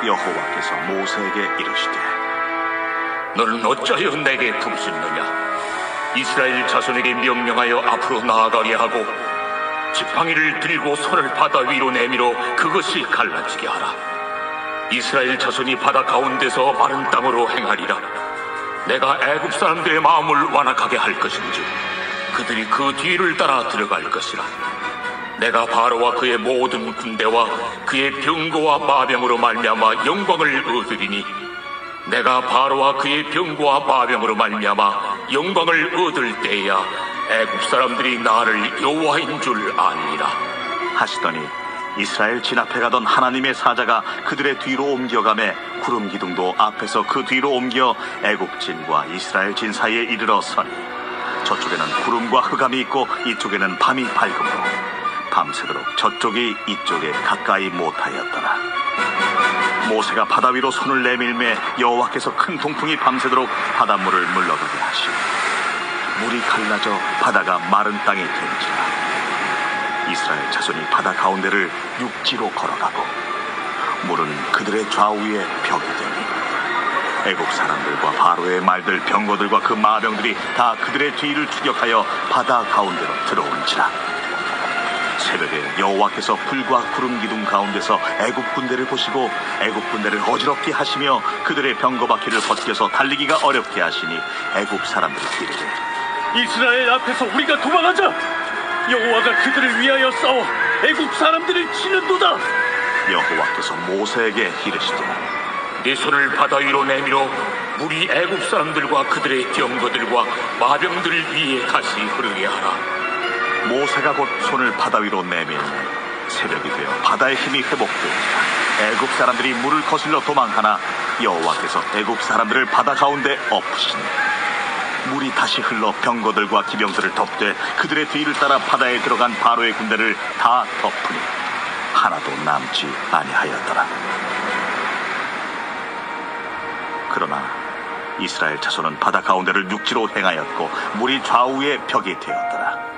여호와께서 모세에게 이르시되 너는 어찌하여 내게 부르짖느냐? 이스라엘 자손에게 명령하여 앞으로 나아가게 하고 지팡이를 들고 손을 바다 위로 내밀어 그것이 갈라지게 하라. 이스라엘 자손이 바다 가운데서 마른 땅으로 행하리라. 내가 애굽 사람들의 마음을 완악하게 할 것인즉 그들이 그 뒤를 따라 들어갈 것이라. 내가 바로와 그의 모든 군대와 그의 병거와 마병으로 말미암아 영광을 얻으리니 내가 바로와 그의 병거와 마병으로 말미암아 영광을 얻을 때야 애굽 사람들이 나를 여호와인 줄 아니라 하시더니 이스라엘 진 앞에 가던 하나님의 사자가 그들의 뒤로 옮겨가매 구름 기둥도 앞에서 그 뒤로 옮겨 애굽 진과 이스라엘 진 사이에 이르러 서니 저쪽에는 구름과 흑암이 있고 이쪽에는 밤이 밝음으로 밤새도록 저쪽이 이쪽에 가까이 못하였더라. 모세가 바다 위로 손을 내밀매 여호와께서 큰 동풍이 밤새도록 바닷물을 물러가게 하시고 물이 갈라져 바다가 마른 땅이 된지라. 이스라엘 자손이 바다 가운데를 육지로 걸어가고 물은 그들의 좌우에 벽이 되니 애국 사람들과 바로의 말들 병거들과 그 마병들이 다 그들의 뒤를 추격하여 바다 가운데로 들어온지라. 새벽에 여호와께서 불과 구름 기둥 가운데서 애국 군대를 보시고 애국 군대를 어지럽게 하시며 그들의 병거 바퀴를 벗겨서 달리기가 어렵게 하시니 애국 사람들이 이르되 이스라엘 앞에서 우리가 도망하자. 여호와가 그들을 위하여 싸워 애국 사람들을 치는도다. 여호와께서 모세에게 이르시되 네 손을 바다 위로 내밀어 물이 애굽 사람들과 그들의 병거들과 마병들 위에 다시 흐르게 하라. 모세가 곧 손을 바다 위로 내밀매 새벽이 되어 바다의 힘이 회복되자 애굽 사람들이 물을 거슬러 도망하나 여호와께서 애굽 사람들을 바다 가운데 엎으시니 물이 다시 흘러 병거들과 기병들을 덮되 그들의 뒤를 따라 바다에 들어간 바로의 군대를 다 덮으니 하나도 남지 아니하였더라. 그러나 이스라엘 자손은 바다 가운데를 육지로 행하였고 물이 좌우에 벽이 되었더라.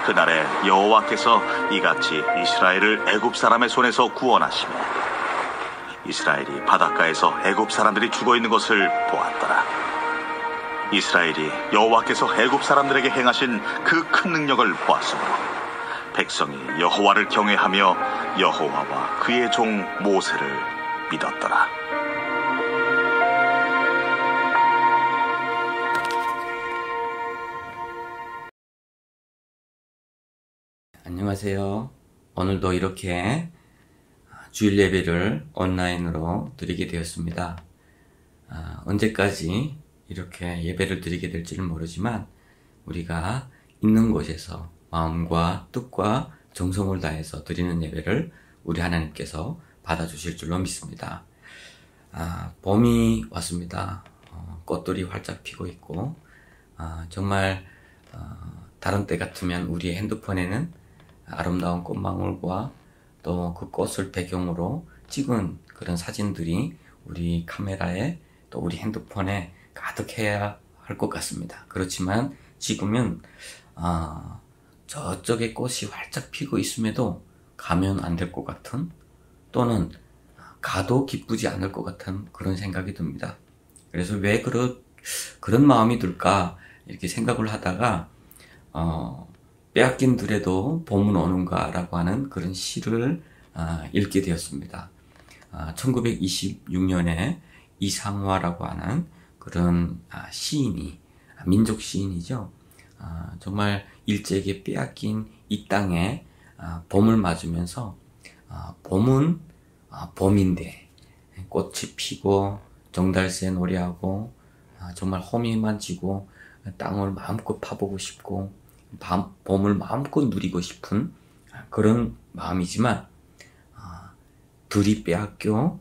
그날에 여호와께서 이같이 이스라엘을 애굽 사람의 손에서 구원하시며 이스라엘이 바닷가에서 애굽 사람들이 죽어있는 것을 보았더라. 이스라엘이 여호와께서 애굽 사람들에게 행하신 그 큰 능력을 보았으므로 백성이 여호와를 경외하며 여호와와 그의 종 모세를 믿었더라. 안녕하세요. 오늘도 이렇게 주일 예배를 온라인으로 드리게 되었습니다. 언제까지 이렇게 예배를 드리게 될지는 모르지만 우리가 있는 곳에서 마음과 뜻과 정성을 다해서 드리는 예배를 우리 하나님께서 받아주실 줄로 믿습니다. 봄이 왔습니다. 꽃들이 활짝 피고 있고 정말 다른 때 같으면 우리의 핸드폰에는 아름다운 꽃망울과 또 그 꽃을 배경으로 찍은 그런 사진들이 우리 카메라에 또 우리 핸드폰에 가득해야 할 것 같습니다. 그렇지만 지금은 저쪽에 꽃이 활짝 피고 있음에도 가면 안 될 것 같은 또는 가도 기쁘지 않을 것 같은 그런 생각이 듭니다. 그래서 왜 그런 마음이 들까 이렇게 생각을 하다가 빼앗긴 들에도 봄은 오는가 라고 하는 그런 시를 읽게 되었습니다. 1926년에 이상화라고 하는 그런 시인이 민족 시인이죠. 정말 일제에게 빼앗긴 이 땅에 봄을 맞으면서 봄은 봄인데 꽃이 피고 정달새 노래하고 정말 호미만 지고 땅을 마음껏 파보고 싶고 봄을 마음껏 누리고 싶은 그런 마음이지만 들이 빼앗겨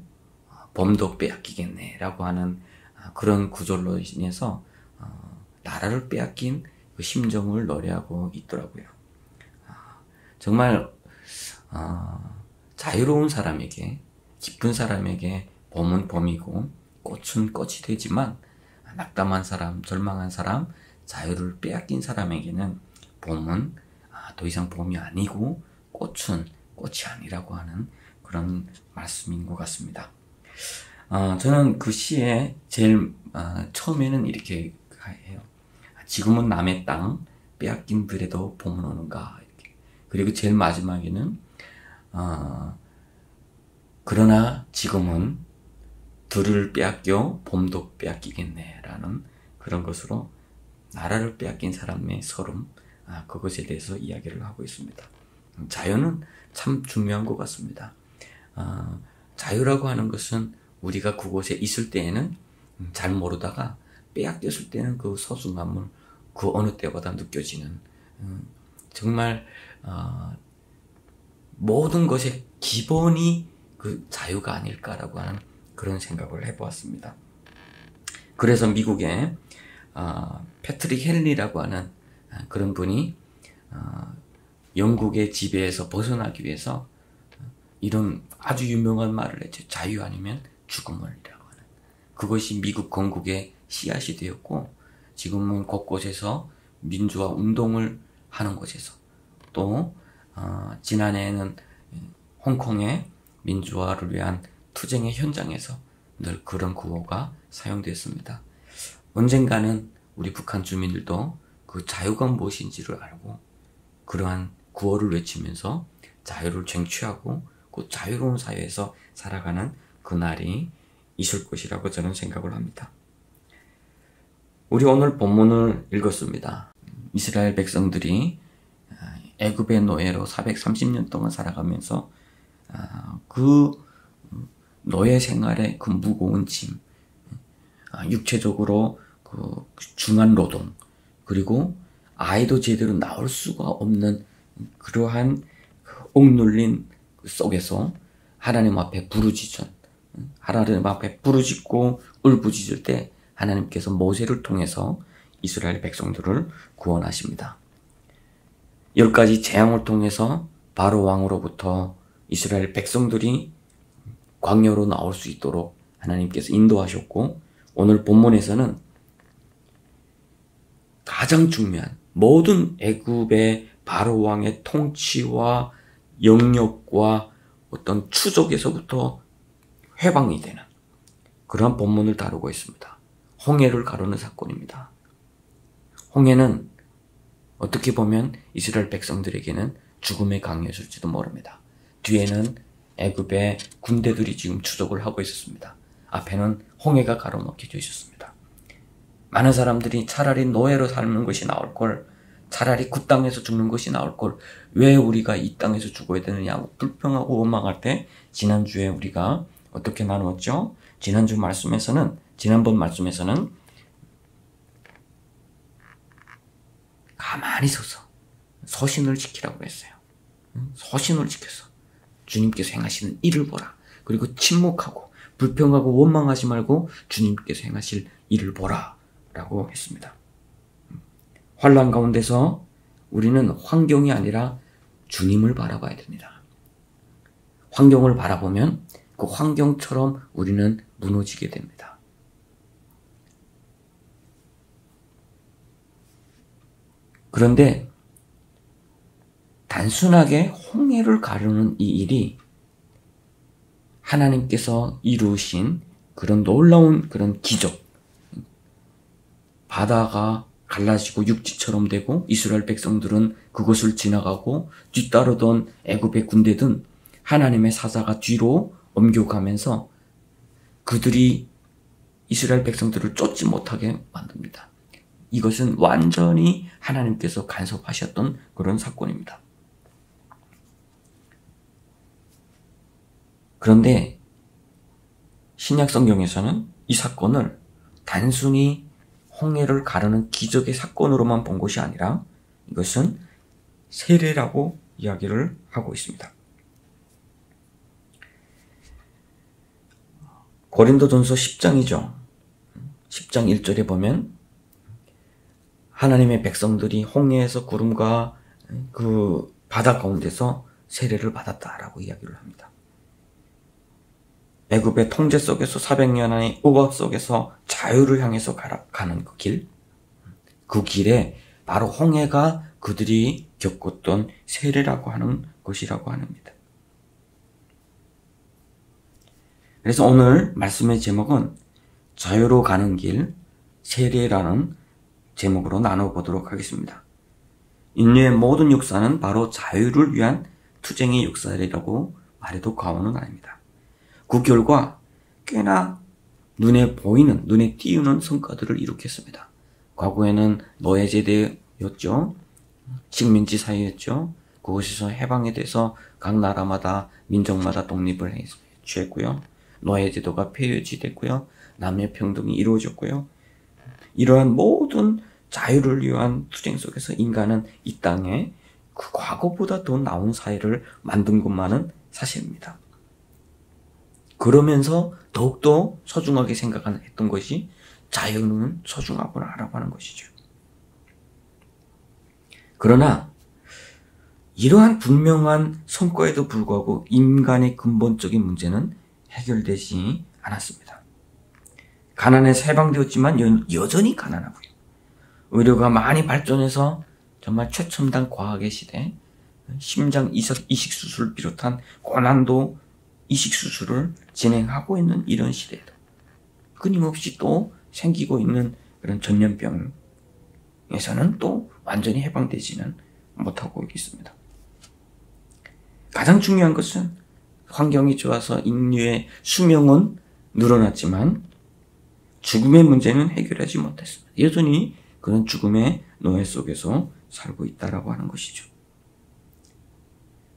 봄도 빼앗기겠네 라고 하는 그런 구절로 인해서 나라를 빼앗긴 그 심정을 노래하고 있더라고요. 정말 자유로운 사람에게, 기쁜 사람에게 봄은 봄이고 꽃은 꽃이 되지만, 낙담한 사람, 절망한 사람, 자유를 빼앗긴 사람에게는 봄은 더 이상 봄이 아니고 꽃은 꽃이 아니라고 하는 그런 말씀인 것 같습니다. 저는 그 시에 제일 처음에는 이렇게 해요. 지금은 남의 땅 빼앗긴 들에도 봄은 오는가, 이렇게. 그리고 제일 마지막에는 그러나 지금은 들을 빼앗겨 봄도 빼앗기겠네 라는 그런 것으로 나라를 빼앗긴 사람의 서름, 그것에 대해서 이야기를 하고 있습니다. 자유는 참 중요한 것 같습니다. 자유라고 하는 것은 우리가 그곳에 있을 때에는 잘 모르다가 빼앗겼을 때는 그 소중함을 그 어느 때보다 느껴지는, 정말 모든 것의 기본이 그 자유가 아닐까라고 하는 그런 생각을 해보았습니다. 그래서 미국에 패트릭 헨리라고 하는 그런 분이 영국의 지배에서 벗어나기 위해서 이런 아주 유명한 말을 했죠. 자유 아니면 죽음을이라고 하는. 그것이 미국 건국의 씨앗이 되었고, 지금은 곳곳에서 민주화 운동을 하는 곳에서, 또 지난해에는 홍콩의 민주화를 위한 투쟁의 현장에서 늘 그런 구호가 사용되었습니다. 언젠가는 우리 북한 주민들도 그 자유가 무엇인지를 알고 그러한 구호를 외치면서 자유를 쟁취하고 그 자유로운 사회에서 살아가는 그날이 있을 것이라고 저는 생각을 합니다. 우리 오늘 본문을 읽었습니다. 이스라엘 백성들이 애굽의 노예로 430년 동안 살아가면서 그 노예 생활의 그 무거운 짐, 육체적으로 그 중한 노동, 그리고 아이도 제대로 나올 수가 없는 그러한 억눌린 속에서 하나님 앞에 부르짖은, 하나님 앞에 부르짖고 울부짖을 때 하나님께서 모세를 통해서 이스라엘 백성들을 구원하십니다. 10가지 재앙을 통해서 바로 왕으로부터 이스라엘 백성들이 광야로 나올 수 있도록 하나님께서 인도하셨고, 오늘 본문에서는 가장 중요한 모든 애굽의 바로 왕의 통치와 영역과 어떤 추적에서부터 해방이 되는 그런 본문을 다루고 있습니다. 홍해를 가르는 사건입니다. 홍해는 어떻게 보면 이스라엘 백성들에게는 죽음의 강이었을지도 모릅니다. 뒤에는 애굽의 군대들이 지금 추적을 하고 있었습니다. 앞에는 홍해가 가로막혀져 있었습니다. 많은 사람들이 차라리 노예로 사는 것이 나을 걸, 차라리 그 땅에서 죽는 것이 나을 걸, 왜 우리가 이 땅에서 죽어야 되느냐고 불평하고 원망할 때, 지난주에 우리가 어떻게 나누었죠? 지난번 말씀에서는 가만히 서서 소신을 지키라고 했어요. 소신을 지켜서 주님께서 행하시는 일을 보라. 그리고 침묵하고 불평하고 원망하지 말고 주님께서 행하실 일을 보라 라고 했습니다. 환난 가운데서 우리는 환경이 아니라 주님을 바라봐야 됩니다. 환경을 바라보면 그 환경처럼 우리는 무너지게 됩니다. 그런데 단순하게 홍해를 가르는 이 일이 하나님께서 이루신 그런 놀라운 그런 기적, 바다가 갈라지고 육지처럼 되고 이스라엘 백성들은 그것을 지나가고 뒤따르던 애굽의 군대든 하나님의 사자가 뒤로 옮겨가면서 그들이 이스라엘 백성들을 쫓지 못하게 만듭니다. 이것은 완전히 하나님께서 간섭하셨던 그런 사건입니다. 그런데 신약 성경에서는 이 사건을 단순히 홍해를 가르는 기적의 사건으로만 본 것이 아니라 이것은 세례라고 이야기를 하고 있습니다. 고린도전서 10장이죠. 10장 1절에 보면 하나님의 백성들이 홍해에서 구름과 그 바다 가운데서 세례를 받았다라고 이야기를 합니다. 애굽의 통제 속에서 400년의 억압 속에서 자유를 향해서 가는 그 길, 그 길에 바로 홍해가 그들이 겪었던 세례라고 하는 것이라고 합니다. 그래서 오늘 말씀의 제목은 자유로 가는 길, 세례라는 제목으로 나눠보도록 하겠습니다. 인류의 모든 역사는 바로 자유를 위한 투쟁의 역사라고 말해도 과언은 아닙니다. 그 결과 꽤나 눈에 보이는, 눈에 띄우는 성과들을 이룩했습니다. 과거에는 노예제대였죠. 식민지 사회였죠. 그것에서 해방에 대해서 각 나라마다, 민족마다 독립을 취했고요. 노예제도가 폐지됐고요. 남녀평등이 이루어졌고요. 이러한 모든 자유를 위한 투쟁 속에서 인간은 이 땅에 그 과거보다 더 나은 사회를 만든 것만은 사실입니다. 그러면서 더욱더 소중하게 생각했던 것이 자유는 소중하구나라고 하는 것이죠. 그러나 이러한 분명한 성과에도 불구하고 인간의 근본적인 문제는 해결되지 않았습니다. 가난에서 해방되었지만 여전히 가난하고요. 의료가 많이 발전해서 정말 최첨단 과학의 시대, 심장 이식 수술을 비롯한 고난도 이식 수술을 진행하고 있는 이런 시대에도 끊임없이 또 생기고 있는 그런 전염병에서는 또 완전히 해방되지는 못하고 있습니다. 가장 중요한 것은 환경이 좋아서 인류의 수명은 늘어났지만 죽음의 문제는 해결하지 못했습니다. 여전히 그런 죽음의 노예 속에서 살고 있다라고 하는 것이죠.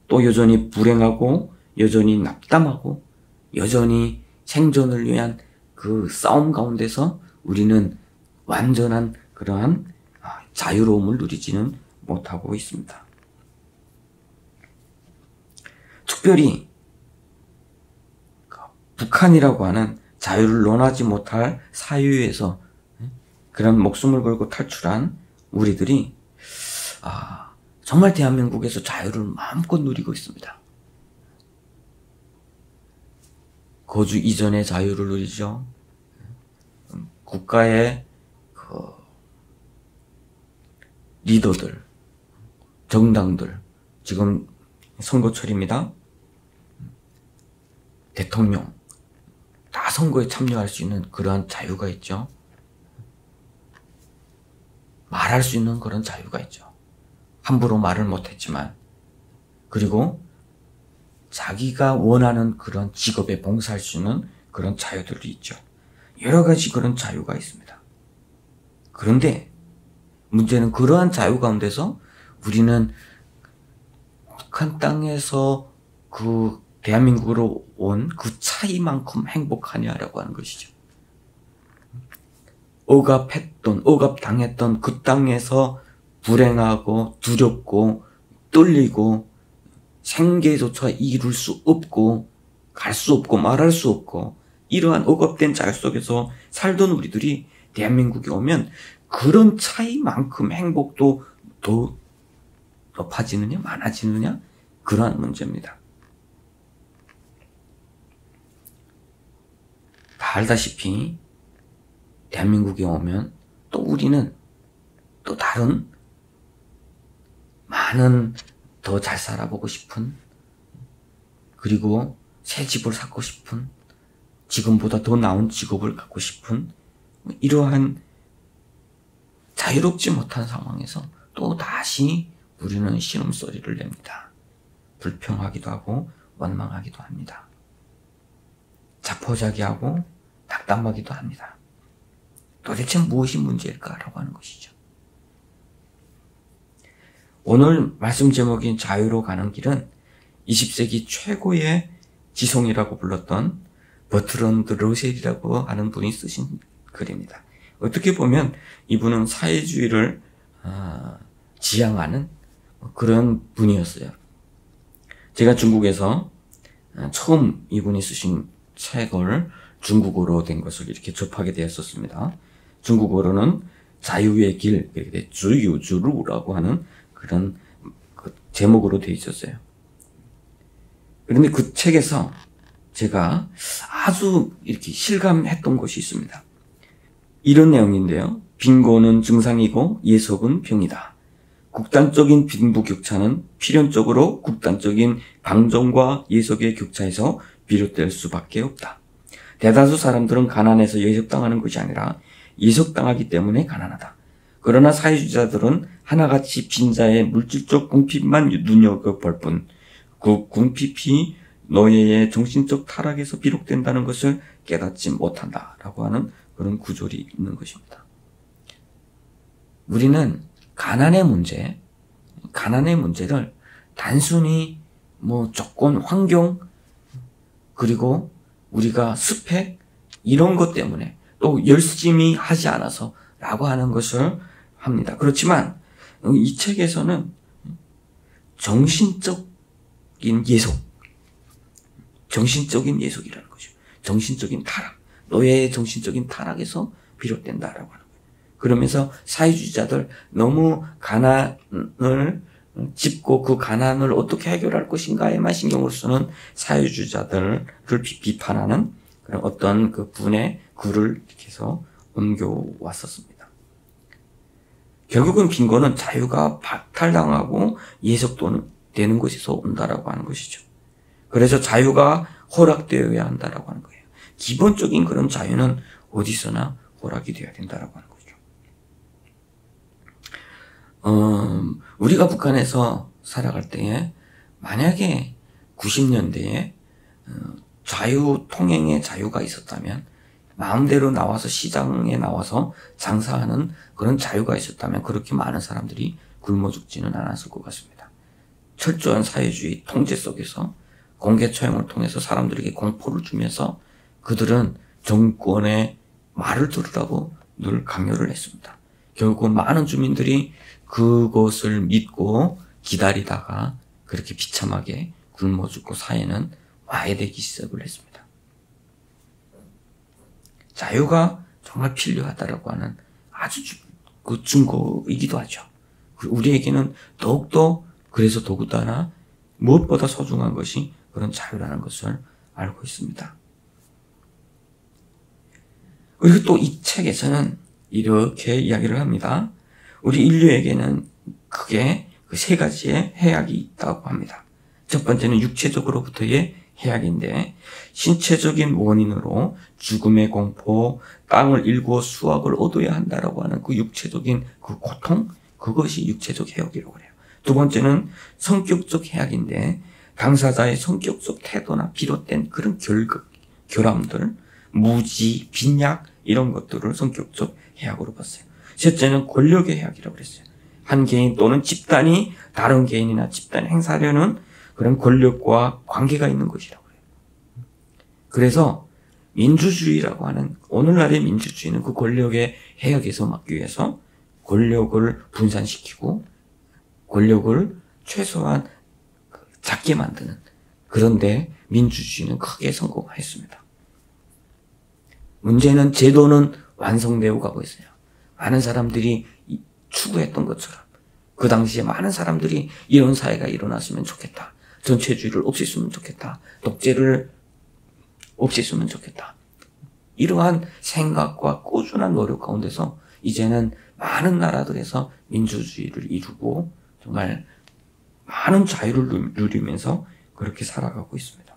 또 여전히 불행하고 여전히 낙담하고 여전히 생존을 위한 그 싸움 가운데서 우리는 완전한 그러한 자유로움을 누리지는 못하고 있습니다. 특별히 북한이라고 하는 자유를 논하지 못할 사유에서 그런 목숨을 걸고 탈출한 우리들이 정말 대한민국에서 자유를 마음껏 누리고 있습니다. 거주 이전의 자유를 누리죠. 국가의 리더들, 정당들, 지금 선거철입니다. 대통령, 다 선거에 참여할 수 있는 그러한 자유가 있죠. 말할 수 있는 그런 자유가 있죠. 함부로 말을 못했지만, 그리고 자기가 원하는 그런 직업에 봉사할 수 있는 그런 자유들이 있죠. 여러 가지 그런 자유가 있습니다. 그런데 문제는 그러한 자유 가운데서 우리는 북한 땅에서 그 대한민국으로 온 그 차이만큼 행복하냐라고 하는 것이죠. 억압당했던 그 땅에서 불행하고 두렵고 떨리고 생계조차 이룰 수 없고 갈 수 없고 말할 수 없고 이러한 억압된 자유 속에서 살던 우리들이 대한민국에 오면 그런 차이만큼 행복도 더 높아지느냐 많아지느냐 그러한 문제입니다. 다 알다시피 대한민국에 오면 또 우리는 또 다른 많은 더 잘 살아보고 싶은, 그리고 새 집을 사고 싶은, 지금보다 더 나은 직업을 갖고 싶은 이러한 자유롭지 못한 상황에서 또 다시 우리는 신음소리를 냅니다. 불평하기도 하고 원망하기도 합니다. 자포자기하고 낙담하기도 합니다. 도대체 무엇이 문제일까라고 하는 것이죠. 오늘 말씀 제목인 자유로 가는 길은 20세기 최고의 지성이라고 불렀던 버트런드 러셀이라고 하는 분이 쓰신 글입니다. 어떻게 보면 이분은 사회주의를 지향하는 그런 분이었어요. 제가 중국에서 처음 이분이 쓰신 책을 중국어로 된 것을 이렇게 접하게 되었었습니다. 중국어로는 자유의 길, 주유주루라고 하는 그런 제목으로 되어 있었어요. 그런데 그 책에서 제가 아주 이렇게 실감했던 것이 있습니다. 이런 내용인데요. 빈곤은 증상이고 예속은 병이다. 극단적인 빈부격차는 필연적으로 극단적인 방종과 예속의 격차에서 비롯될 수밖에 없다. 대다수 사람들은 가난해서 예속당하는 것이 아니라 예속당하기 때문에 가난하다. 그러나 사회주의자들은 하나같이 빈자의 물질적 궁핍만 눈여겨볼 뿐 그 궁핍이 노예의 정신적 타락에서 비롯된다는 것을 깨닫지 못한다라고 하는 그런 구절이 있는 것입니다. 우리는 가난의 문제를 단순히 조건, 환경, 그리고 우리가 스펙, 이런 것 때문에 또 열심히 하지 않아서 라고 하는 것을 합니다. 그렇지만 이 책에서는 정신적인 예속이라는 거죠. 정신적인 타락, 노예의 정신적인 타락에서 비롯된다라고 하는 거예요. 그러면서 사회주의자들 너무 가난을 짚고 그 가난을 어떻게 해결할 것인가에만 신경을 쓰는 사회주의자들을 비판하는 그런 어떤 그 분의 글을 이렇게 해서 옮겨왔었습니다. 결국은 빈곤은 자유가 박탈당하고 예속되는 것에서 온다라고 하는 것이죠. 그래서 자유가 허락되어야 한다라고 하는 거예요. 기본적인 그런 자유는 어디서나 허락이 되어야 된다라고 하는 거죠. 우리가 북한에서 살아갈 때에 만약에 90년대에 자유 통행의 자유가 있었다면, 마음대로 나와서 시장에 나와서 장사하는 그런 자유가 있었다면 그렇게 많은 사람들이 굶어 죽지는 않았을 것 같습니다. 철저한 사회주의 통제 속에서 공개 처형을 통해서 사람들에게 공포를 주면서 그들은 정권의 말을 들으라고 늘 강요를 했습니다. 결국 많은 주민들이 그것을 믿고 기다리다가 그렇게 비참하게 굶어 죽고 사회는 와해되기 시작을 했습니다. 자유가 정말 필요하다라고 하는 아주 그 증거이기도 하죠. 우리에게는 더욱더 그래서 더군다나 무엇보다 소중한 것이 그런 자유라는 것을 알고 있습니다. 그리고 또 이 책에서는 이렇게 이야기를 합니다. 우리 인류에게는 크게 그 세 가지의 해악이 있다고 합니다. 첫 번째는 육체적으로부터의 해악인데, 신체적인 원인으로 죽음의 공포, 땅을 일구어 수확을 얻어야 한다라고 하는 그 육체적인 그 고통, 그것이 육체적 해악이라고 해요. 두 번째는 성격적 해악인데, 당사자의 성격적 태도나 비롯된 그런 결함들, 무지, 빈약, 이런 것들을 성격적 해악으로 봤어요. 셋째는 권력의 해악이라고 그랬어요. 한 개인 또는 집단이 다른 개인이나 집단을 행사하려는 그런 권력과 관계가 있는 것이라고 해요. 그래서 민주주의라고 하는, 오늘날의 민주주의는 그 권력의 해악에서 막기 위해서 권력을 분산시키고 권력을 최소한 작게 만드는, 그런데 민주주의는 크게 성공했습니다. 문제는 제도는 완성되어 가고 있어요. 많은 사람들이 추구했던 것처럼 그 당시에 많은 사람들이 이런 사회가 일어났으면 좋겠다. 전체주의를 없앴으면 좋겠다. 독재를 없앴으면 좋겠다. 이러한 생각과 꾸준한 노력 가운데서 이제는 많은 나라들에서 민주주의를 이루고 정말 많은 자유를 누리면서 그렇게 살아가고 있습니다.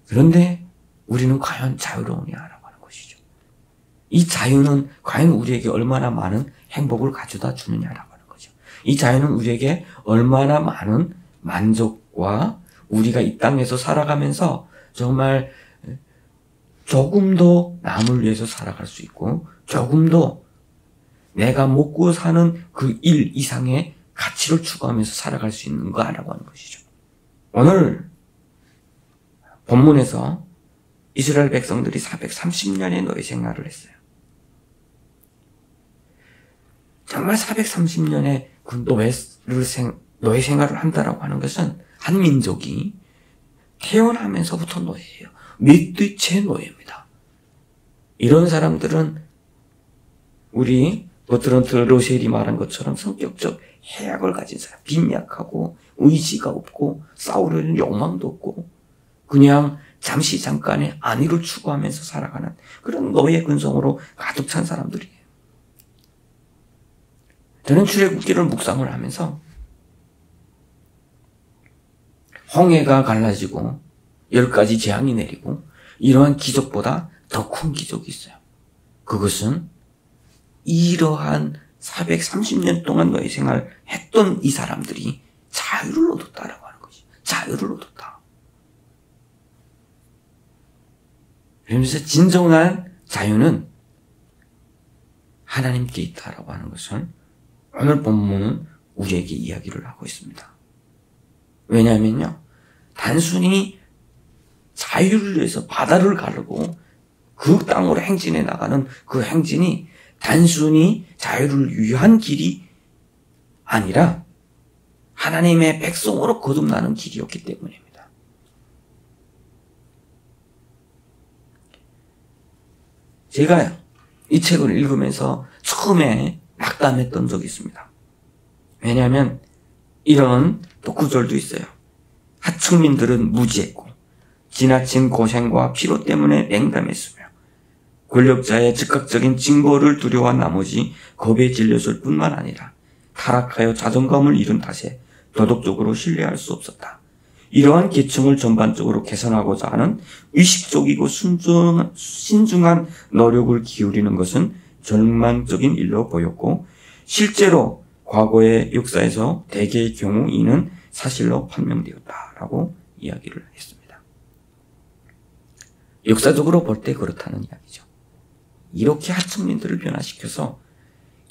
그런데 우리는 과연 자유로우냐라고 하는 것이죠. 이 자유는 과연 우리에게 얼마나 많은 행복을 가져다 주느냐라고 하는 거죠. 이 자유는 우리에게 얼마나 많은 만족과 우리가 이 땅에서 살아가면서 정말 조금 더 남을 위해서 살아갈 수 있고 조금 더 내가 먹고 사는 그 일 이상의 가치를 추구하면서 살아갈 수 있는가라고 하는 것이죠. 오늘 본문에서 이스라엘 백성들이 430년의 노예 생활을 했어요. 정말 430년의 그 노예 생활을 한다라고 하는 것은 한 민족이 태어나면서부터 노예예요. 멧돼지의 노예입니다. 이런 사람들은 우리 버트런트 러셀이 말한 것처럼 성격적 해악을 가진 사람, 빈약하고 의지가 없고 싸우려는 욕망도 없고 그냥 잠시 잠깐의 안위를 추구하면서 살아가는 그런 노예 근성으로 가득 찬 사람들이에요. 저는 출애굽기를 묵상을 하면서 홍해가 갈라지고 10가지 재앙이 내리고 이러한 기적보다 더 큰 기적이 있어요. 그것은 이러한 430년 동안 노예 생활을 했던 이 사람들이 자유를 얻었다라고 하는 것이 자유를 얻었다. 그러면서 진정한 자유는 하나님께 있다라고 하는 것을 오늘 본문은 우리에게 이야기를 하고 있습니다. 왜냐하면요, 단순히 자유를 위해서 바다를 가르고 그 땅으로 행진해 나가는 그 행진이 단순히 자유를 위한 길이 아니라 하나님의 백성으로 거듭나는 길이었기 때문입니다. 제가 이 책을 읽으면서 처음에 낙담했던 적이 있습니다. 왜냐하면 이런 또 구절도 있어요. 하층민들은 무지했고 지나친 고생과 피로 때문에 냉담했으며 권력자의 즉각적인 징벌을 두려워한 나머지 겁에 질렸을 뿐만 아니라 타락하여 자존감을 잃은 탓에 도덕적으로 신뢰할 수 없었다. 이러한 계층을 전반적으로 개선하고자 하는 의식적이고 신중한 노력을 기울이는 것은 절망적인 일로 보였고 실제로 과거의 역사에서 대개의 경우 이는 사실로 판명되었다라고 이야기를 했습니다. 역사적으로 볼 때 그렇다는 이야기죠. 이렇게 하층민들을 변화시켜서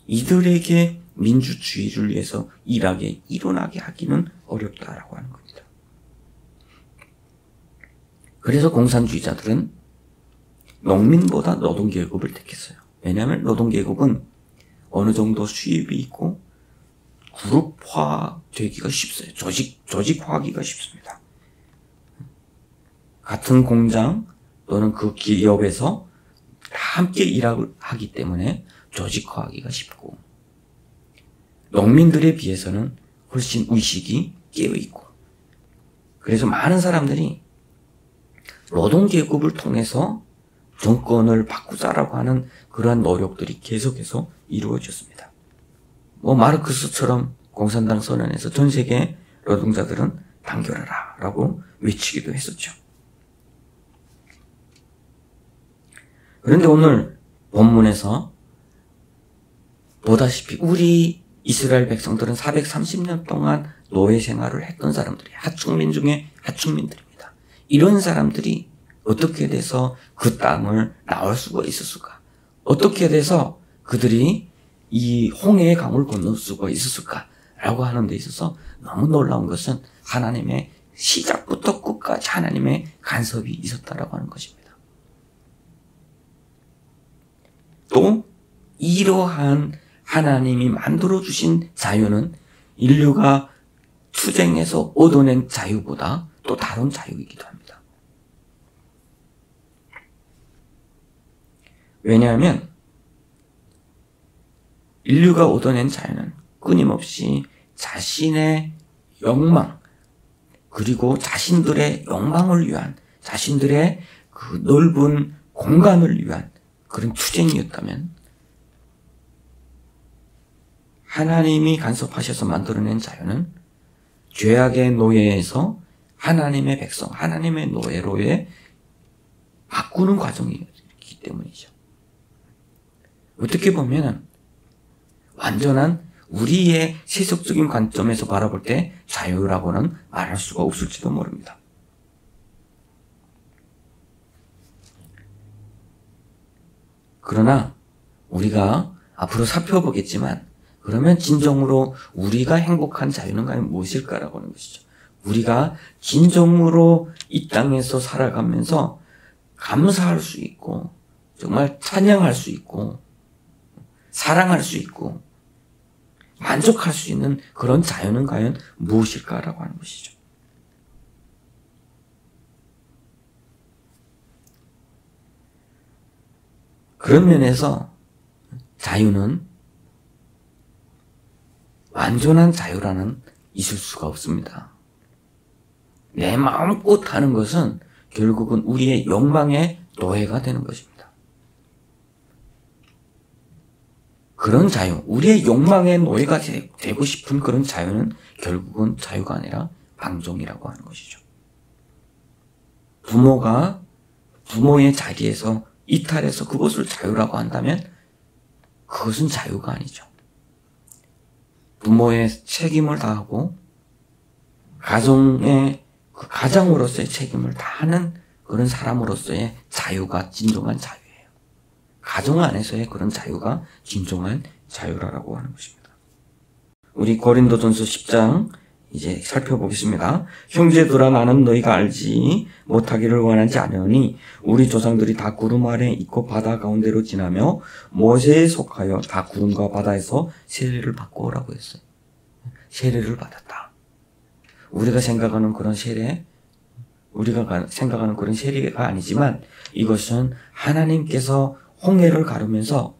이들에게 민주주의를 위해서 일어나게 하기는 어렵다라고 하는 겁니다. 그래서 공산주의자들은 농민보다 노동계급을 택했어요. 왜냐하면 노동계급은 어느 정도 수입이 있고 그룹화되기가 쉽어요. 조직화하기가 쉽습니다. 같은 공장 또는 그 기업에서 함께 일을 하기 때문에 조직화하기가 쉽고 농민들에 비해서는 훨씬 의식이 깨어있고 그래서 많은 사람들이 노동계급을 통해서 정권을 바꾸자라고 하는 그러한 노력들이 계속해서 이루어졌습니다. 마르크스처럼 공산당 선언에서 전 세계 노동자들은 단결하라 라고 외치기도 했었죠. 그런데 오늘 본문에서 보다시피 우리 이스라엘 백성들은 430년 동안 노예 생활을 했던 사람들이 하층민 중에 하층민들입니다. 이런 사람들이 어떻게 돼서 그 땅을 나올 수가 있었을까? 어떻게 돼서 그들이 이 홍해의 강을 건널 수가 있었을까라고 하는 데 있어서 너무 놀라운 것은 하나님의 시작부터 끝까지 하나님의 간섭이 있었다라고 하는 것입니다. 또 이러한 하나님이 만들어주신 자유는 인류가 투쟁해서 얻어낸 자유보다 또 다른 자유이기도 합니다. 왜냐하면 인류가 얻어낸 자유는 끊임없이 자신의 욕망 그리고 자신들의 욕망을 위한 자신들의 그 넓은 공간을 위한 그런 투쟁이었다면 하나님이 간섭하셔서 만들어낸 자유는 죄악의 노예에서 하나님의 백성, 하나님의 노예로의 바꾸는 과정이기 때문이죠. 어떻게 보면 완전한 우리의 세속적인 관점에서 바라볼 때 자유라고는 말할 수가 없을지도 모릅니다. 그러나 우리가 앞으로 살펴보겠지만 그러면 진정으로 우리가 행복한 자유는 과연 무엇일까라고 하는 것이죠. 우리가 진정으로 이 땅에서 살아가면서 감사할 수 있고 정말 찬양할 수 있고 사랑할 수 있고 만족할 수 있는 그런 자유는 과연 무엇일까라고 하는 것이죠. 그런 면에서 자유는 완전한 자유라는 있을 수가 없습니다. 내 마음껏 하는 것은 결국은 우리의 욕망의 노예가 되는 것입니다. 그런 자유, 우리의 욕망의 노예가 되고 싶은 그런 자유는 결국은 자유가 아니라 방종이라고 하는 것이죠. 부모가 부모의 자리에서 이탈해서 그것을 자유라고 한다면 그것은 자유가 아니죠. 부모의 책임을 다하고 가장으로서의 책임을 다하는 그런 사람으로서의 자유가 진정한 자유예요. 가정 안에서의 그런 자유가 진정한 자유라고 하는 것입니다. 우리 고린도전서 10장 이제 살펴보겠습니다. 형제들아, 나는 너희가 알지 못하기를 원하지 않으니 우리 조상들이 다 구름 아래 있고 바다 가운데로 지나며 모세에 속하여 다 구름과 바다에서 세례를 받고 오라고 했어요. 세례를 받았다. 우리가 생각하는 그런 세례가 아니지만 이것은 하나님께서 홍해를 가르면서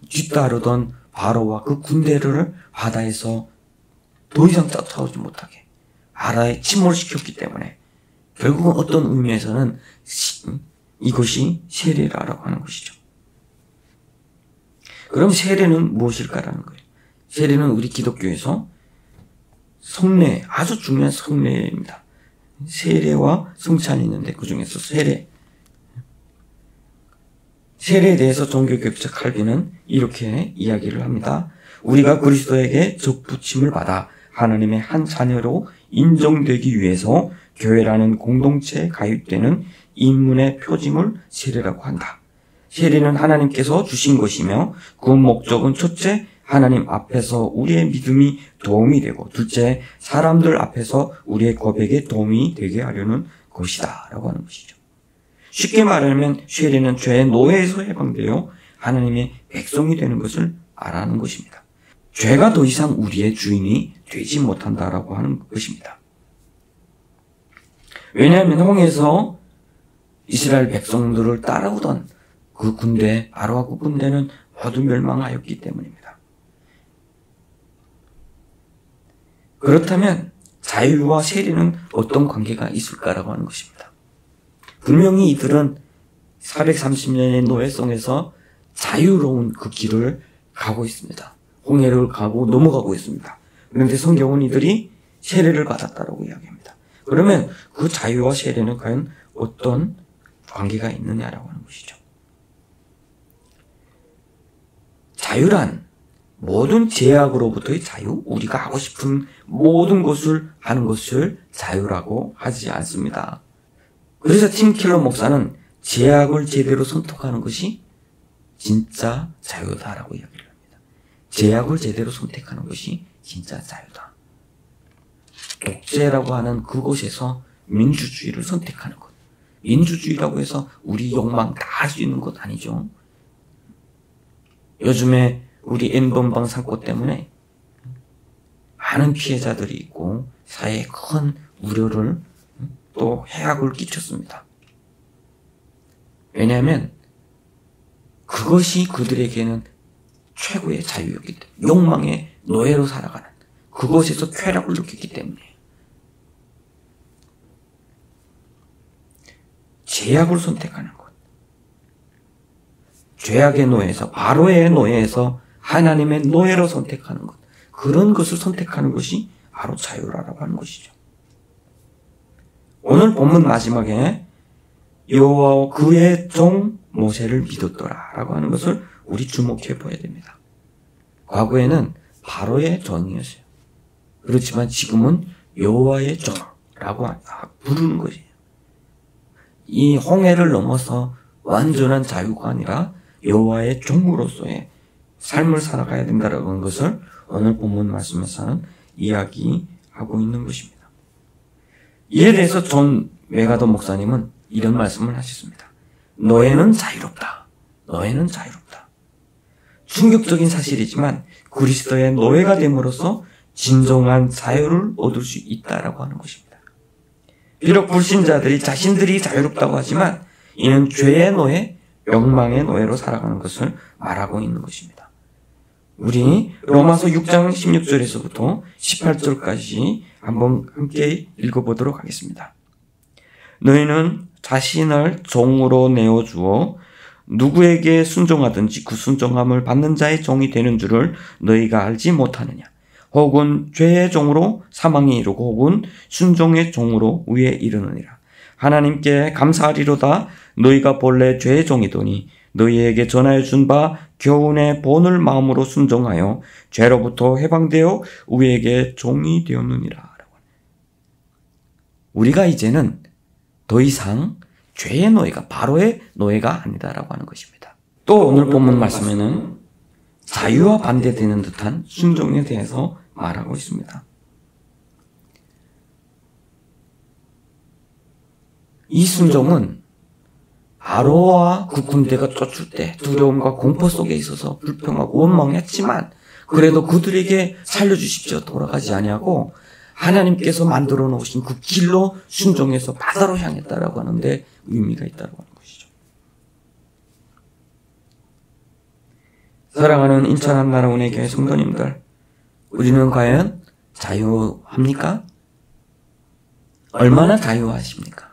뒤따르던 바로와 그 군대를 바다에서 더 이상 쫓아오지 못하게 바다에 침몰시켰기 때문에 결국은 어떤 의미에서는 이것이 세례라고 하는 것이죠. 그럼 세례는 무엇일까라는 거예요. 세례는 우리 기독교에서 성례, 아주 중요한 성례입니다. 세례와 성찬이 있는데 그 중에서 세례에 대해서 종교개혁자 칼빈은 이렇게 이야기를 합니다. 우리가 그리스도에게 접붙임을 받아 하나님의 한 자녀로 인정되기 위해서 교회라는 공동체에 가입되는 인문의 표징을 세례라고 한다. 세례는 하나님께서 주신 것이며 그 목적은 첫째, 하나님 앞에서 우리의 믿음이 도움이 되고 둘째, 사람들 앞에서 우리의 고백에 도움이 되게 하려는 것이다 라고 하는 것이죠. 쉽게 말하면 세례는 죄의 노예에서 해방되어 하나님의 백성이 되는 것을 말하는 것입니다. 죄가 더 이상 우리의 주인이 되지 못한다라고 하는 것입니다. 왜냐하면 홍해에서 이스라엘 백성들을 따라오던 그 군대, 바로와 그 군대는 모두 멸망하였기 때문입니다. 그렇다면 자유와 세례는 어떤 관계가 있을까라고 하는 것입니다. 분명히 이들은 430년의 노예성에서 자유로운 그 길을 가고 있습니다. 홍해를 가고 넘어가고 있습니다. 그런데 성경은 이들이 세례를 받았다라고 이야기합니다. 그러면 그 자유와 세례는 과연 어떤 관계가 있느냐라고 하는 것이죠. 자유란 모든 제약으로부터의 자유, 우리가 하고 싶은 모든 것을 하는 것을 자유라고 하지 않습니다. 그래서 팀 켈러 목사는 제약을 제대로 선택하는 것이 진짜 자유다라고 이야기를 합니다. 제약을 제대로 선택하는 것이 진짜 자유다. 독재라고 하는 그곳에서 민주주의를 선택하는 것. 민주주의라고 해서 우리 욕망 다 할 수 있는 것 아니죠. 요즘에 우리 N번방 사고 때문에 많은 피해자들이 있고 사회에 큰 우려를 또 해악을 끼쳤습니다. 왜냐하면 그것이 그들에게는 최고의 자유였기 때문에 욕망의 노예로 살아가는 그곳에서 쾌락을 느꼈기 때문에 제약을 선택하는 것, 죄악의 노예에서 바로의 노예에서 하나님의 노예로 선택하는 것, 그런 것을 선택하는 것이 바로 자유라고 하는 것이죠. 오늘 본문 마지막에 여호와와 그의 종 모세를 믿었더라 라고 하는 것을 우리 주목해 보아야 됩니다. 과거에는 바로의 종이었어요. 그렇지만 지금은 여호와의 종라고 부르는 것이에요. 이 홍해를 넘어서 완전한 자유가 아니라 여호와의 종으로서의 삶을 살아가야 된다는 것을 오늘 본문 말씀에서는 이야기하고 있는 것입니다. 이에 대해서 존 메가더 목사님은 이런 말씀을 하셨습니다. 노예는 자유롭다. 노예는 자유롭다. 충격적인 사실이지만 그리스도의 노예가 됨으로써 진정한 자유를 얻을 수 있다라고 하는 것입니다. 비록 불신자들이 자신들이 자유롭다고 하지만 이는 죄의 노예, 욕망의 노예로 살아가는 것을 말하고 있는 것입니다. 우리 로마서 6장 16절에서부터 18절까지 한번 함께 읽어보도록 하겠습니다. 너희는 자신을 종으로 내어주어 누구에게 순종하든지 그 순종함을 받는 자의 종이 되는 줄을 너희가 알지 못하느냐. 혹은 죄의 종으로 사망에 이르고 혹은 순종의 종으로 위에 이르느니라. 하나님께 감사하리로다. 너희가 본래 죄의 종이더니 너희에게 전하여 준 바 교훈의 본을 마음으로 순종하여 죄로부터 해방되어 우리에게 종이 되었느니라. 우리가 이제는 더 이상 죄의 노예가 바로의 노예가 아니다라고 하는 것입니다. 또 오늘 본문 말씀에는 자유와 반대되는 듯한 순종에 대해서 말하고 있습니다. 이 순종은 바로와 그 군대가 쫓을 때 두려움과 공포 속에 있어서 불평하고 원망했지만 그래도 그들에게 살려주십시오 돌아가지 아니하고 하나님께서 만들어 놓으신 그 길로 순종해서 바다로 향했다라고 하는데 의미가 있다고 하는 것이죠. 사랑하는 인천 한나라 운해교회 성도님들, 우리는 과연 자유합니까? 얼마나 자유하십니까?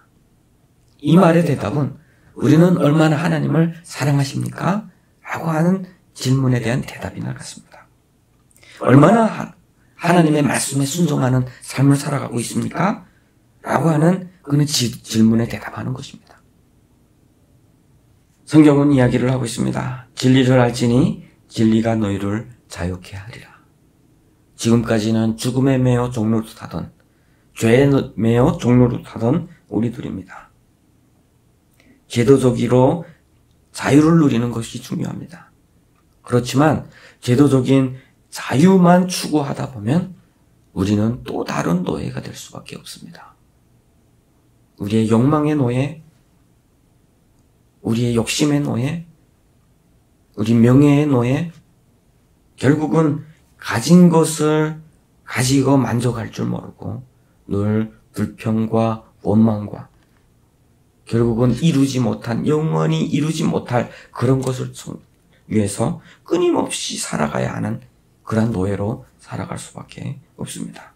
이 말의 대답은 우리는 얼마나 하나님을 사랑하십니까? 라고 하는 질문에 대한 대답이나 같습니다. 얼마나 하나님의 말씀에 순종하는 삶을 살아가고 있습니까? 라고 하는 그는 질문에 대답하는 것입니다. 성경은 이야기를 하고 있습니다. 진리를 알지니 진리가 너희를 자유케 하리라. 지금까지는 죽음에 매여 종노릇하던 죄에 매여 종노릇하던 우리들입니다. 제도적으로 자유를 누리는 것이 중요합니다. 그렇지만 제도적인 자유만 추구하다 보면 우리는 또 다른 노예가 될 수밖에 없습니다. 우리의 욕망의 노예, 우리의 욕심의 노예, 우리 명예의 노예, 결국은 가진 것을 가지고 만족할 줄 모르고 늘 불평과 원망과 결국은 이루지 못한, 영원히 이루지 못할 그런 것을 위해서 끊임없이 살아가야 하는 그런 노예로 살아갈 수밖에 없습니다.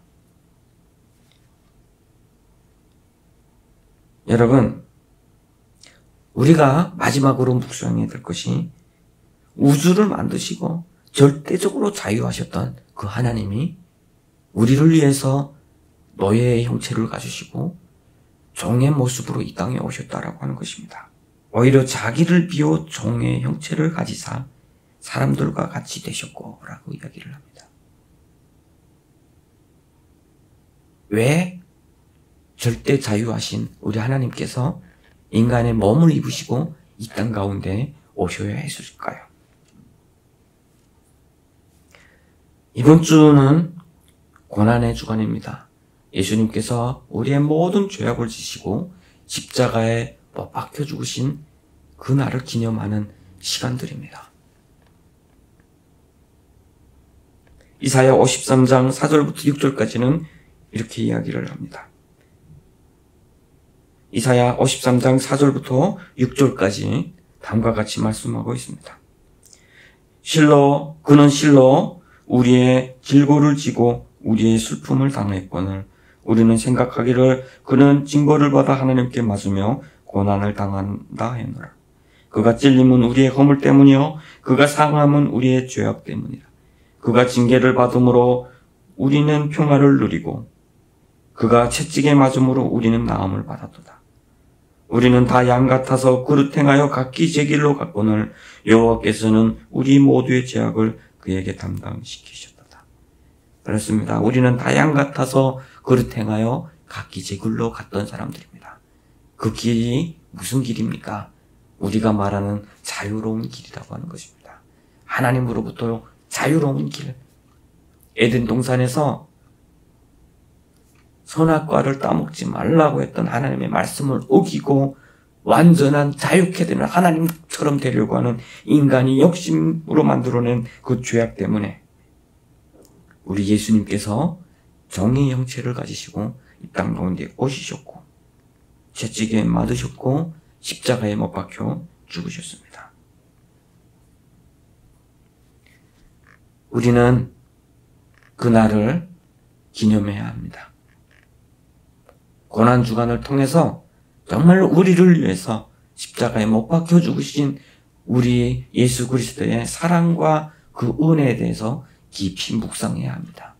여러분, 우리가 마지막으로 묵상해야 될 것이 우주를 만드시고 절대적으로 자유하셨던 그 하나님이 우리를 위해서 노예의 형체를 가지시고 종의 모습으로 이 땅에 오셨다라고 하는 것입니다. 오히려 자기를 비워 종의 형체를 가지사 사람들과 같이 되셨고 라고 이야기를 합니다. 왜 절대 자유하신 우리 하나님께서 인간의 몸을 입으시고 이 땅 가운데 오셔야 했을까요? 이번 주는 고난의 주간입니다. 예수님께서 우리의 모든 죄악을 지시고 십자가에 못 박혀 죽으신 그날을 기념하는 시간들입니다. 이사야 53장 4절부터 6절까지는 이렇게 이야기를 합니다. 이사야 53장 4절부터 6절까지 다음과 같이 말씀하고 있습니다. 그는 실로 우리의 질고를 지고 우리의 슬픔을 당했거늘 우리는 생각하기를 그는 징벌을 받아 하나님께 맞으며 고난을 당한다 했노라. 그가 찔림은 우리의 허물 때문이요 그가 상함은 우리의 죄악 때문이라. 그가 징계를 받음으로 우리는 평화를 누리고 그가 채찍에 맞음으로 우리는 나음을 받았도다. 우리는 다 양 같아서 그릇 행하여 각기 제 길로 갔거늘 여호와께서는 우리 모두의 죄악을 그에게 담당시키셨도다. 그렇습니다. 우리는 다 양 같아서 그릇 행하여 각기 제 길로 갔던 사람들입니다. 그 길이 무슨 길입니까? 우리가 말하는 자유로운 길이라고 하는 것입니다. 하나님으로부터 자유로운 길. 에덴 동산에서 선악과를 따먹지 말라고 했던 하나님의 말씀을 어기고 완전한 자유케 되는 하나님처럼 되려고 하는 인간이 욕심으로 만들어낸 그 죄악 때문에 우리 예수님께서 정의 형체를 가지시고 이 땅 가운데 오시셨고 채찍에 맞으셨고 십자가에 못 박혀 죽으셨습니다. 우리는 그날을 기념해야 합니다. 고난주간을 통해서 정말로 우리를 위해서 십자가에 못 박혀 죽으신 우리 예수 그리스도의 사랑과 그 은혜에 대해서 깊이 묵상해야 합니다.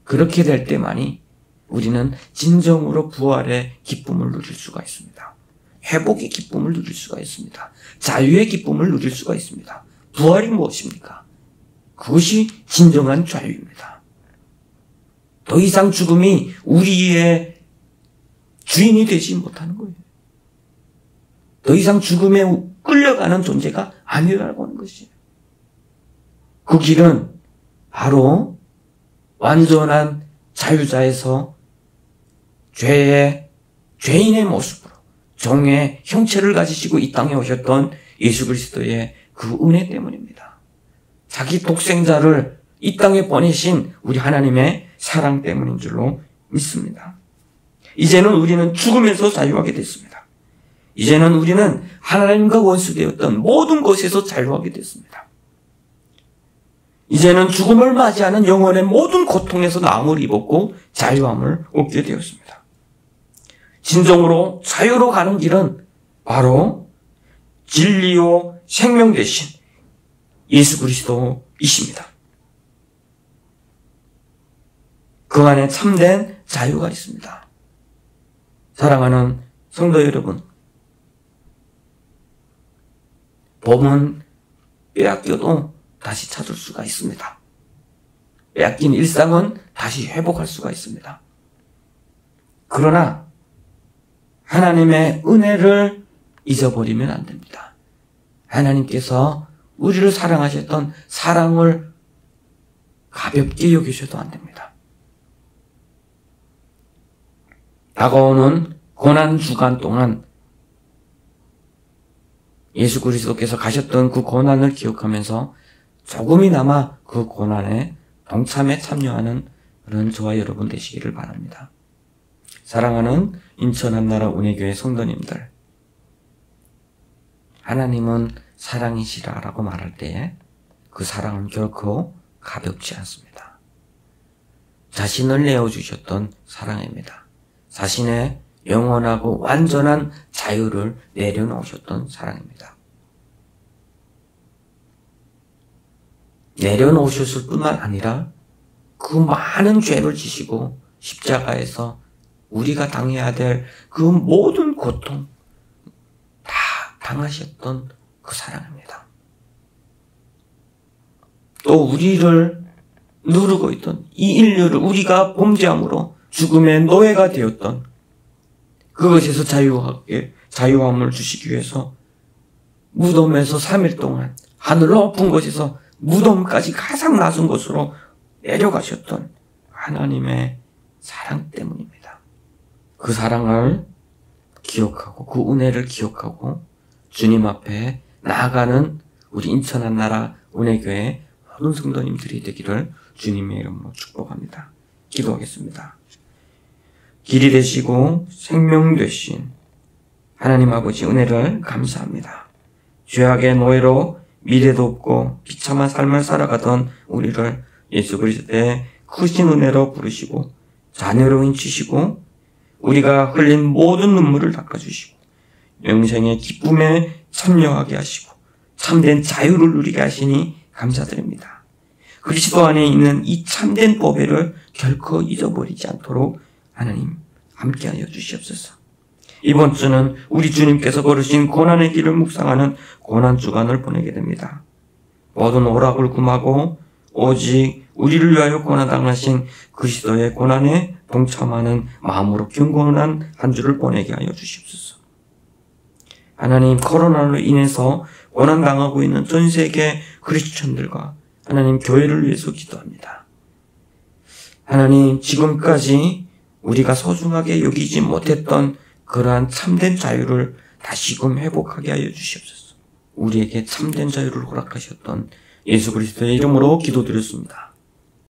그렇게 될 때만이 우리는 진정으로 부활의 기쁨을 누릴 수가 있습니다. 회복의 기쁨을 누릴 수가 있습니다. 자유의 기쁨을 누릴 수가 있습니다. 부활이 무엇입니까? 그것이 진정한 자유입니다. 더 이상 죽음이 우리의 주인이 되지 못하는 거예요. 더 이상 죽음에 끌려가는 존재가 아니라고 하는 것이에요. 그 길은 바로 완전한 자유자에서 죄인의 모습으로 종의 형체를 가지시고 이 땅에 오셨던 예수 그리스도의 그 은혜 때문입니다. 자기 독생자를 이 땅에 보내신 우리 하나님의 사랑 때문인 줄로 믿습니다. 이제는 우리는 죽음에서 자유하게 됐습니다. 이제는 우리는 하나님과 원수되었던 모든 것에서 자유하게 됐습니다. 이제는 죽음을 맞이하는 영혼의 모든 고통에서 나음을 입었고 자유함을 얻게 되었습니다. 진정으로 자유로 가는 길은 바로 진리요 생명 되신 예수 그리스도이십니다. 그 안에 참된 자유가 있습니다. 사랑하는 성도 여러분, 봄은 빼앗겨도 다시 찾을 수가 있습니다. 빼앗긴 일상은 다시 회복할 수가 있습니다. 그러나 하나님의 은혜를 잊어버리면 안 됩니다. 하나님께서 우리를 사랑하셨던 사랑을 가볍게 여기셔도 안 됩니다. 다가오는 고난주간 동안 예수 그리스도께서 가셨던 그 고난을 기억하면서 조금이나마 그 고난에 동참에 참여하는 그런 저와 여러분 되시기를 바랍니다. 사랑하는 인천 한나라 은혜교회 성도님들, 하나님은 사랑이시라라고 말할 때에 그 사랑은 결코 가볍지 않습니다. 자신을 내어주셨던 사랑입니다. 자신의 영원하고 완전한 자유를 내려놓으셨던 사랑입니다. 내려놓으셨을 뿐만 아니라 그 많은 죄를 지시고 십자가에서 우리가 당해야 될 그 모든 고통 다 당하셨던 그 사랑입니다. 또 우리를 누르고 있던 이 인류를 우리가 범죄함으로 죽음의 노예가 되었던 그것에서 자유함을 주시기 위해서 무덤에서 3일 동안 하늘 높은 곳에서 무덤까지 가장 낮은 곳으로 내려가셨던 하나님의 사랑 때문입니다. 그 사랑을 기억하고 그 은혜를 기억하고 주님 앞에 나아가는 우리 인천 한나라 은혜교회 모든 성도님들이 되기를 주님의 이름으로 축복합니다. 기도하겠습니다. 길이 되시고 생명 되신 하나님 아버지 은혜를 감사합니다. 죄악의 노예로 미래도 없고 비참한 삶을 살아가던 우리를 예수 그리스도의 크신 은혜로 부르시고 자녀로 인치시고 우리가 흘린 모든 눈물을 닦아주시고 영생의 기쁨에 참여하게 하시고 참된 자유를 누리게 하시니 감사드립니다. 그리스도 안에 있는 이 참된 보배를 결코 잊어버리지 않도록 하나님 함께하여 주시옵소서. 이번 주는 우리 주님께서 걸으신 고난의 길을 묵상하는 고난주간을 보내게 됩니다. 모든 오락을 금하고 오직 우리를 위하여 고난당하신 그리스도의 고난에 동참하는 마음으로 경건한 한 주를 보내게 하여 주시옵소서. 하나님, 코로나로 인해서 고난당하고 있는 전 세계 크리스천들과 하나님 교회를 위해서 기도합니다. 하나님, 지금까지 우리가 소중하게 여기지 못했던 그러한 참된 자유를 다시금 회복하게 하여 주시옵소서. 우리에게 참된 자유를 허락하셨던 예수 그리스도의 이름으로 기도드렸습니다.